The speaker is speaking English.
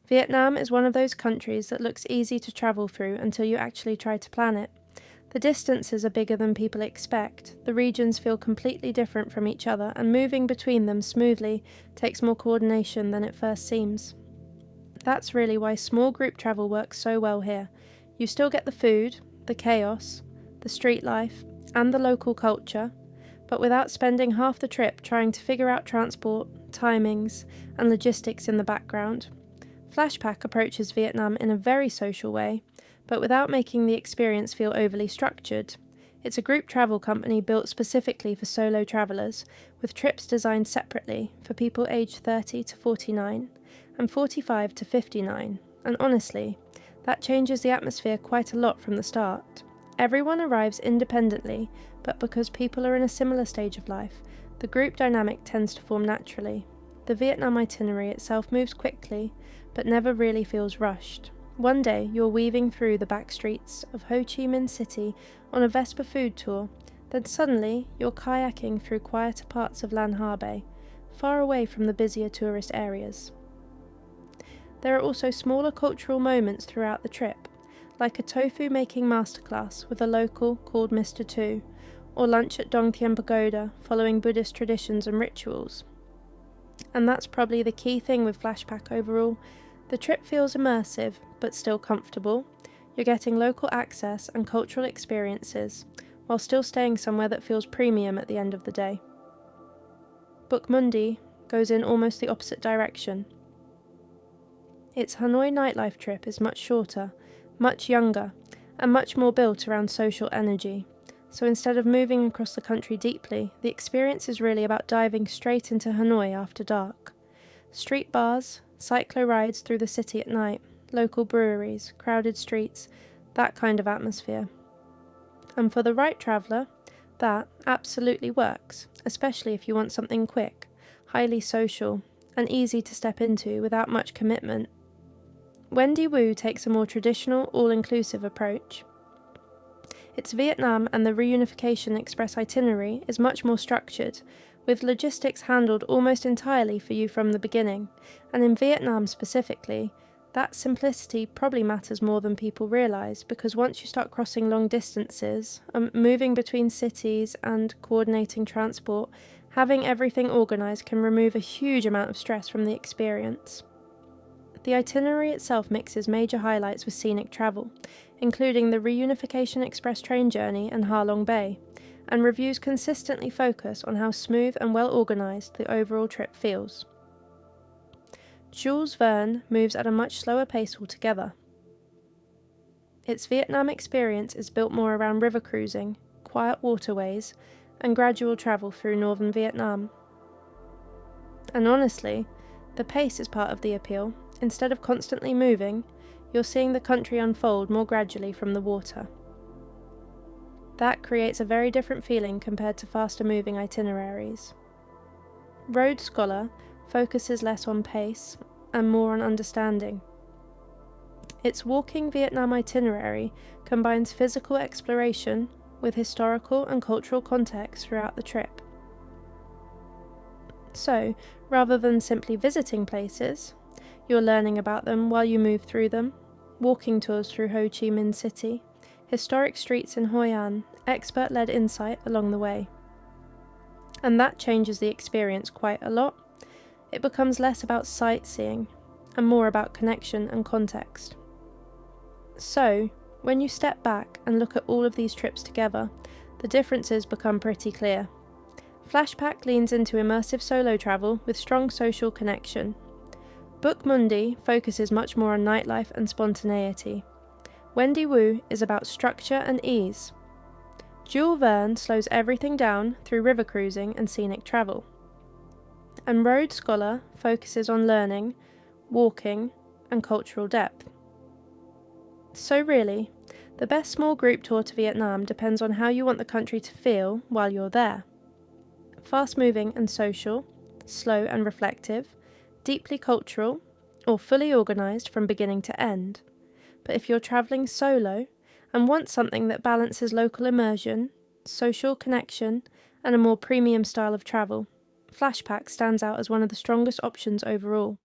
Vietnam is one of those countries that looks easy to travel through until you actually try to plan it. The distances are bigger than people expect, the regions feel completely different from each other, and moving between them smoothly takes more coordination than it first seems. That's really why small group travel works so well here. You still get the food, the chaos, the street life, and the local culture, but without spending half the trip trying to figure out transport, timings, and logistics in the background. Flashpack approaches Vietnam in a very social way, but without making the experience feel overly structured. It's a group travel company built specifically for solo travellers, with trips designed separately for people aged 30 to 49 and 45 to 59, and honestly, that changes the atmosphere quite a lot from the start. Everyone arrives independently, but because people are in a similar stage of life, the group dynamic tends to form naturally. The Vietnam itinerary itself moves quickly, but never really feels rushed. One day, you're weaving through the back streets of Ho Chi Minh City on a Vespa food tour, then suddenly, you're kayaking through quieter parts of Lan Ha Bay, far away from the busier tourist areas. There are also smaller cultural moments throughout the trip, like a tofu making masterclass with a local called Mr. Tu, or lunch at Dong Thien Pagoda following Buddhist traditions and rituals. And that's probably the key thing with Flashpack overall. The trip feels immersive, but still comfortable. You're getting local access and cultural experiences, while still staying somewhere that feels premium at the end of the day. Bookmundi goes in almost the opposite direction. Its Hanoi nightlife trip is much shorter, much younger, and much more built around social energy. So instead of moving across the country deeply, the experience is really about diving straight into Hanoi after dark. Street bars, cyclo rides through the city at night, local breweries, crowded streets, that kind of atmosphere. And for the right traveller, that absolutely works, especially if you want something quick, highly social, and easy to step into without much commitment. Wendy Wu takes a more traditional, all-inclusive approach. Its Vietnam and the Reunification Express itinerary is much more structured, with logistics handled almost entirely for you from the beginning, and in Vietnam specifically, that simplicity probably matters more than people realise, because once you start crossing long distances, moving between cities and coordinating transport, having everything organised can remove a huge amount of stress from the experience. The itinerary itself mixes major highlights with scenic travel, including the Reunification Express train journey and Ha Long Bay, and reviews consistently focus on how smooth and well organised the overall trip feels. Jules Verne moves at a much slower pace altogether. Its Vietnam experience is built more around river cruising, quiet waterways, and gradual travel through northern Vietnam. And honestly, the pace is part of the appeal. Instead of constantly moving, you're seeing the country unfold more gradually from the water. That creates a very different feeling compared to faster moving itineraries. Road Scholar focuses less on pace and more on understanding. Its walking Vietnam itinerary combines physical exploration with historical and cultural context throughout the trip. So, rather than simply visiting places, you're learning about them while you move through them, walking tours through Ho Chi Minh City, historic streets in Hoi An, expert-led insight along the way. And that changes the experience quite a lot. It becomes less about sightseeing and more about connection and context. So, when you step back and look at all of these trips together, the differences become pretty clear. Flashpack leans into immersive solo travel with strong social connection. Bookmundi focuses much more on nightlife and spontaneity. Wendy Wu is about structure and ease. Jules Verne slows everything down through river cruising and scenic travel. And Road Scholar focuses on learning, walking, and cultural depth. So really, the best small group tour to Vietnam depends on how you want the country to feel while you're there. Fast-moving and social, slow and reflective, deeply cultural, or fully organised from beginning to end. But if you're travelling solo and want something that balances local immersion, social connection, and a more premium style of travel, Flashpack stands out as one of the strongest options overall.